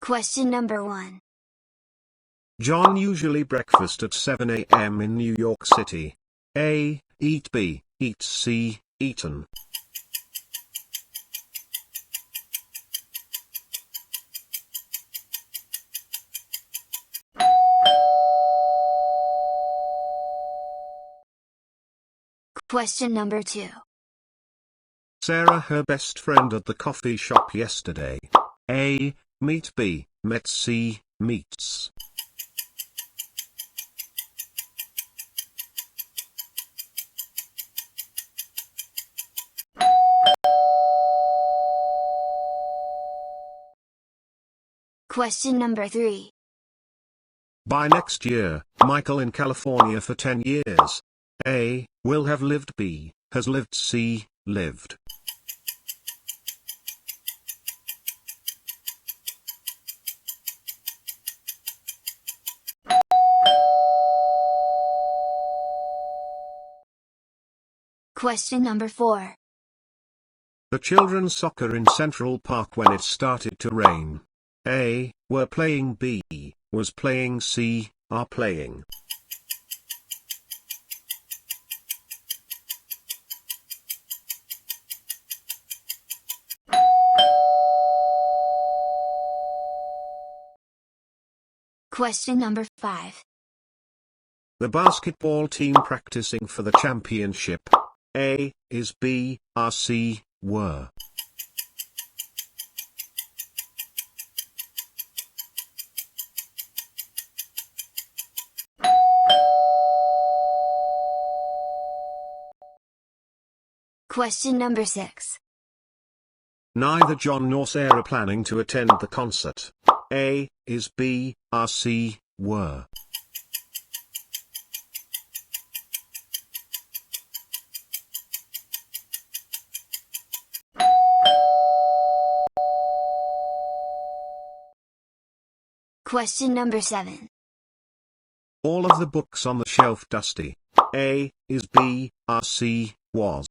Question number 1. John usually breakfast at 7 a.m. in New York City. A. Eat. B. Eat. C. Eaten. Question number 2. Sarah her best friend at the coffee shop yesterday. A. Meet. B. Met. C. Meets. Question number 3. By next year, Michael in California for 10 years. A. Will have lived. B. Has lived. C. Lived. Question number 4. The children's soccer in Central Park when it started to rain. A. Were playing. B. Was playing. C. Are playing. Question number 5. The basketball team practicing for the championship. A. Is. B. Are. C. Were. Question number 6. Neither John nor Sarah planning to attend the concert. A. Is. B. Are. C. Were. Question number 7. All of the books on the shelf dusty. A. Is. B. Are. C. Was.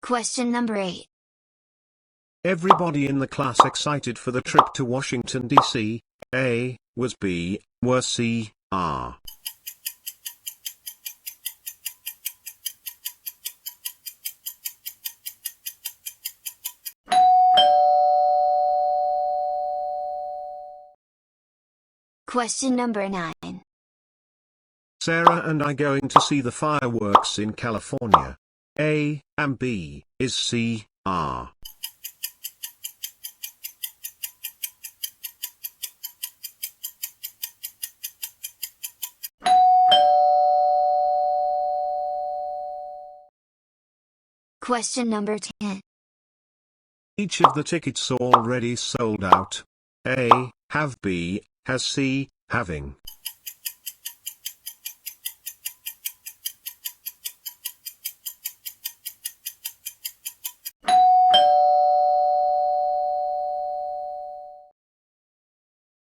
Question number 8. Everybody in the class excited for the trip to Washington, D.C. A. Was. B. Were. C. Are. Question number 9. Sarah and I going to see the fireworks in California. A. Am. B. Is. C. Are. Question number 10. Each of the tickets already sold out. A. Have. B. Has. C. Having.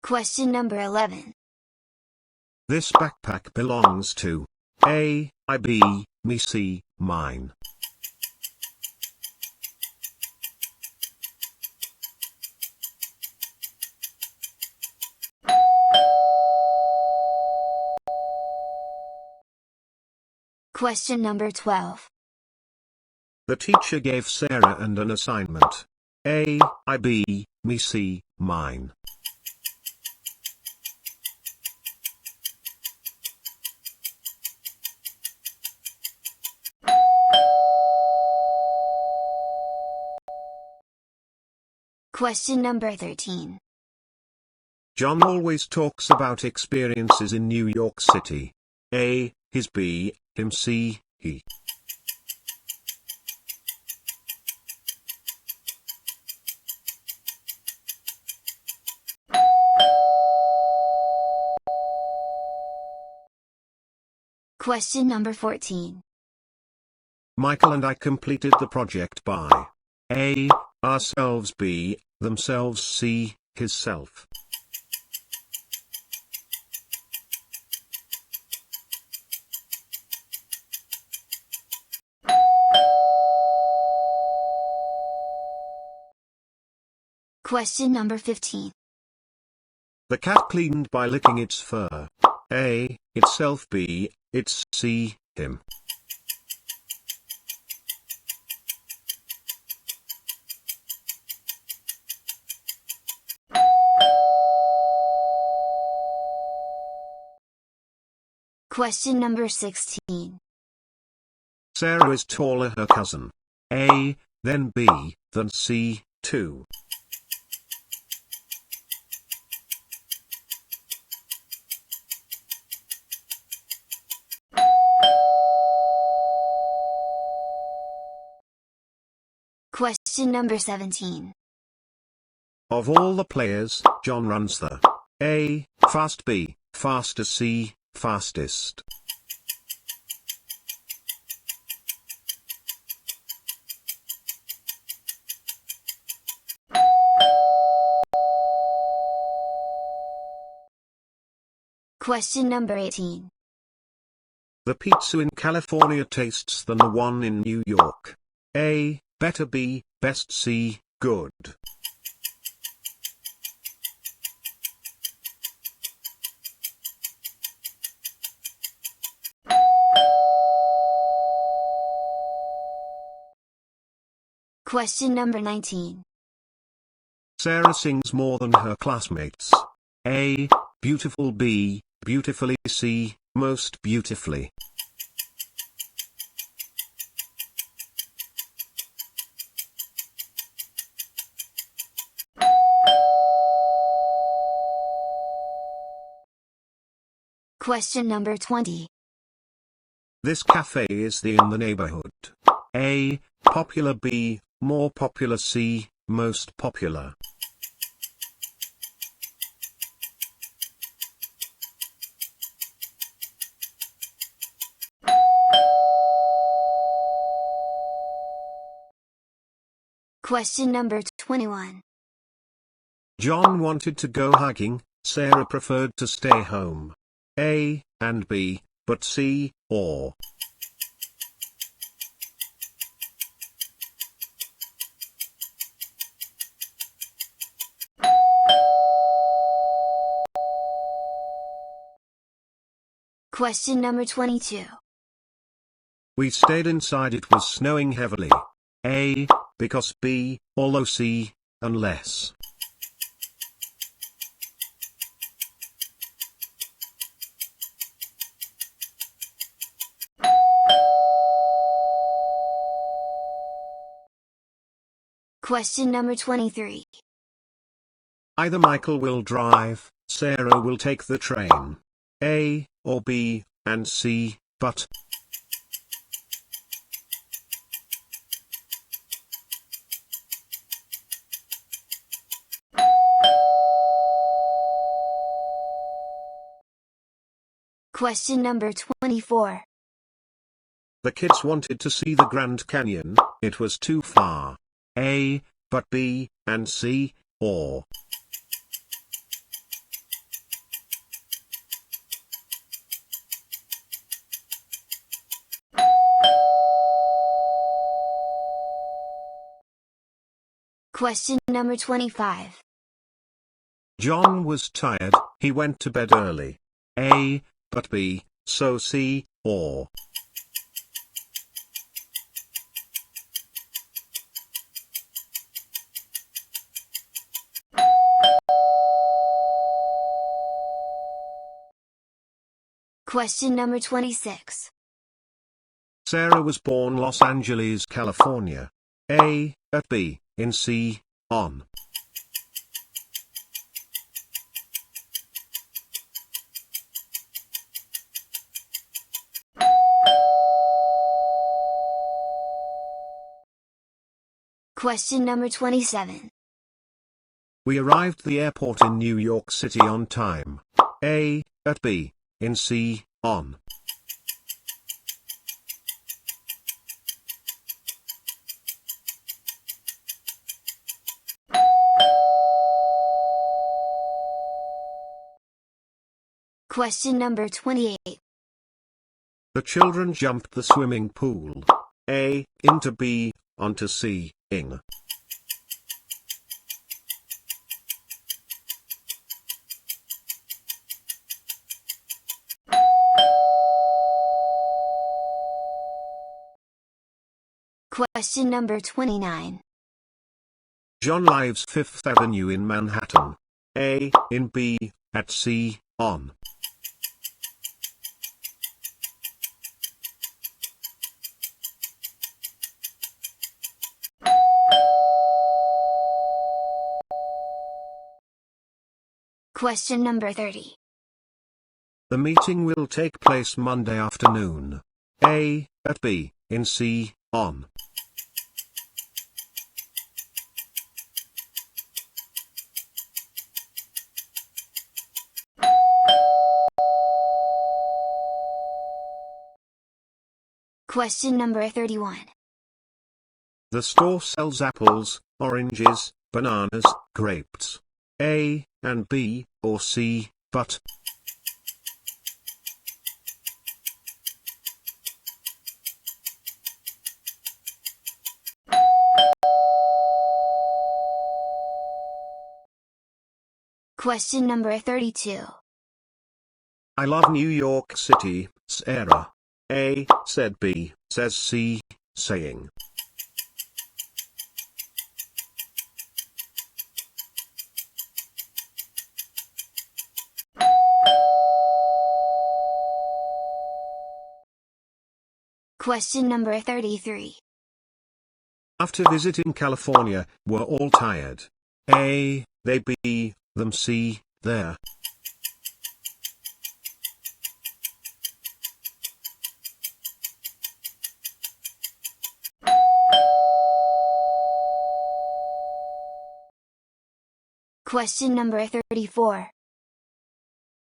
Question number 11. This backpack belongs to A. I. B. Me. C. Mine. Question number 12. The teacher gave Sarah and an assignment. A. I. B. Me. C. Mine. Question number 13. John always talks about experiences in New York City. A. His. B. Him. C. He. Question number 14. Michael and I completed the project by A. Ourselves. B. Themselves. C. Hisself. Question number 15. The cat cleaned by licking its fur. A. Itself. B. Its. C. Him. Question number 16. Sarah is taller her cousin. A. Then B. Then C. 2. Question number 17. Of all the players, John runs the A. Fast. B. Faster. C. Fastest. Question number 18. The pizza in California tastes than the one in New York. A. Better. B. Best. C. Good. Question number 19. Sarah sings more than her classmates. A. Beautiful. B. Beautifully. C. Most beautifully. Question number 20. This cafe is in the neighborhood. A. Popular. B. More popular. C. Most popular. Question number 21. John wanted to go hiking, Sarah preferred to stay home. A. And B. But C. Or. Question number 22. We stayed inside, it was snowing heavily. A. Because. B. Although. C. Unless. Question number 23. Either Michael will drive, Sarah will take the train. A. Or B. And C. But. Question number 24. The kids wanted to see the Grand Canyon, it was too far. A. But B. And C. Or. Question number 25. John was tired, he went to bed early. A. But B. So C. Or. Question number 26. Sarah was born Los Angeles, California. A. At B. In C. On. Question number 27. We arrived at the airport in New York City on time. A. At B. In C. On. Question number 28. The children jumped the swimming pool. A. Into B. Onto C. Ing. Question number 29. John lives 5th Avenue in Manhattan. A. In B. At C. On. Question number 30. The meeting will take place Monday afternoon. A. At B. In C. On. Question number 31. The store sells apples, oranges, bananas, grapes. A. And B. Or C. But. Question number 32. I love New York City, Sarah. A. Said B. Says C. Saying. Question number 33. After visiting California, were all tired. A. They. B. Them. C. There. Question number 34.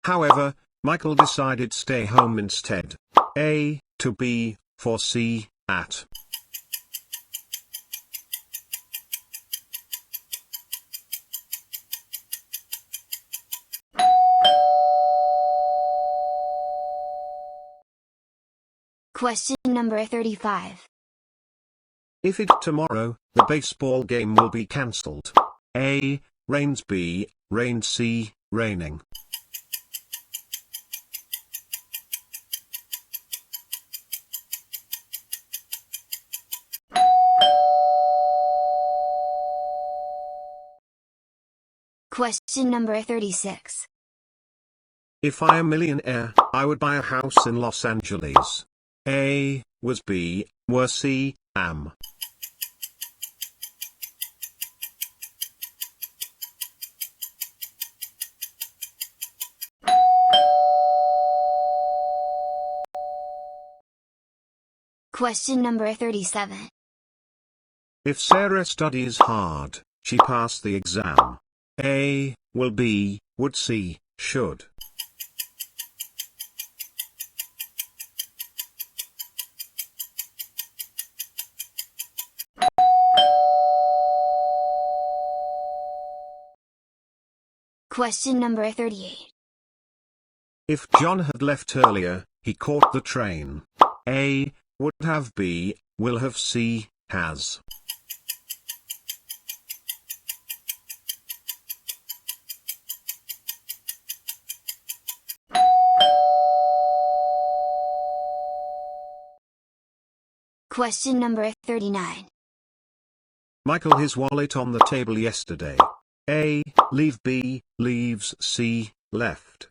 However, Michael decided stay home instead. A. To B. For C. At. Question number 35. If it's tomorrow, the baseball game will be cancelled. A. Rains. B. Rain. C. Raining. Question number 36. If I am a millionaire, I would buy a house in Los Angeles. A. Was. B. Were. C. Am. Question number 37. If Sarah studies hard, she passed the exam. A. Will. B. Would. C. Should. Question number 38. If John had left earlier, he caught the train. A. Would have. B. Will have. C. Has. Question number 39. Michael his wallet on the table yesterday. A. Leave. B. Leaves. C. Left.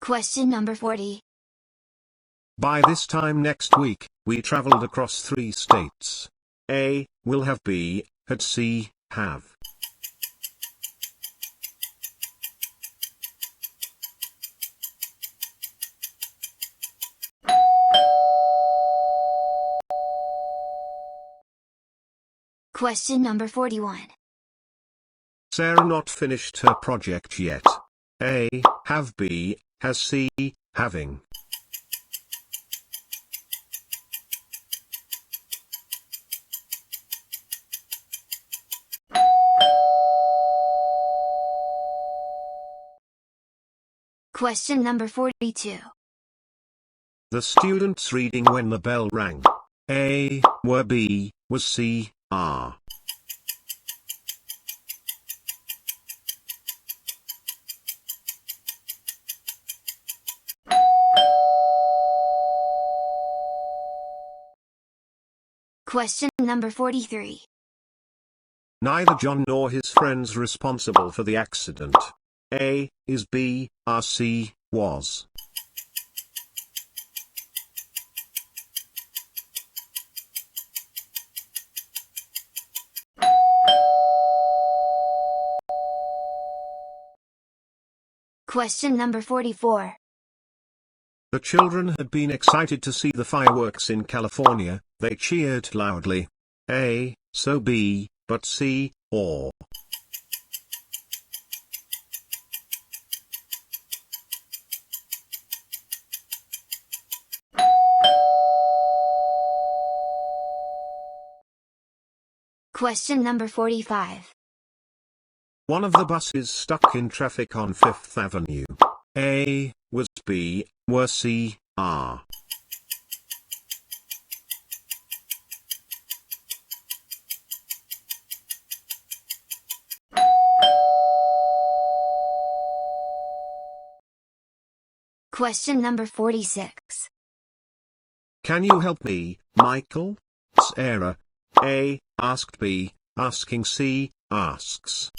Question number 40. By this time next week, we traveled across 3 states. A. Will have. B. Had. C. Have. Question number 41. Sarah not finished her project yet. A. Have. B. Has. C. Having. Question number 42. The students reading when the bell rang. A. Were. B. Was. C. Are. Question number 43. Neither John nor his friends responsible for the accident. A, is B, are C, was. Question number 44. The children had been excited to see the fireworks in California, they cheered loudly. A, so B, but C, or. Question number 45. One of the buses stuck in traffic on Fifth Avenue. A, was B, were C, are. Question number 46. Can you help me, Michael? Sarah. A, asked B, asking C, asks.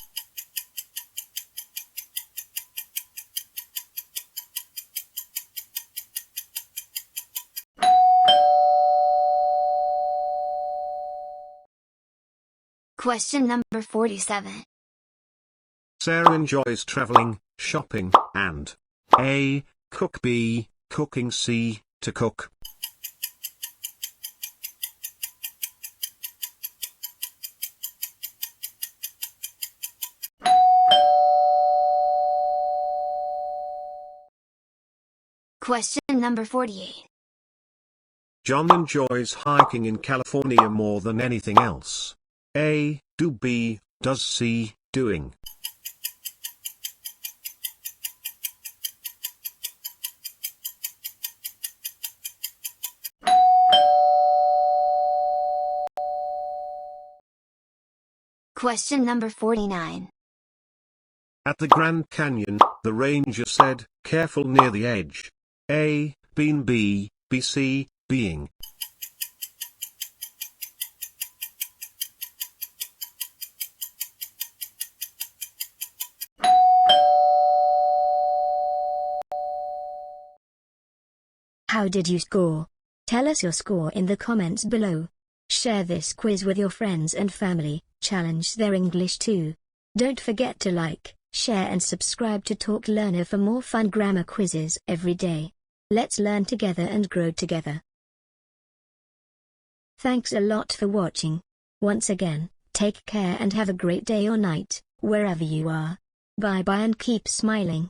Question number 47. Sarah enjoys traveling, shopping, and A, cook B, cooking C, to cook. Question number 48. John enjoys hiking in California more than anything else. A, do B, does C, doing. Question number 49. At the Grand Canyon, the ranger said, careful near the edge. A, been B, C, being. How did you score? Tell us your score in the comments below. Share this quiz with your friends and family, challenge their English too. Don't forget to like, share and subscribe to Talk Learner for more fun grammar quizzes every day. Let's learn together and grow together. Thanks a lot for watching. Once again, take care and have a great day or night, wherever you are. Bye bye and keep smiling.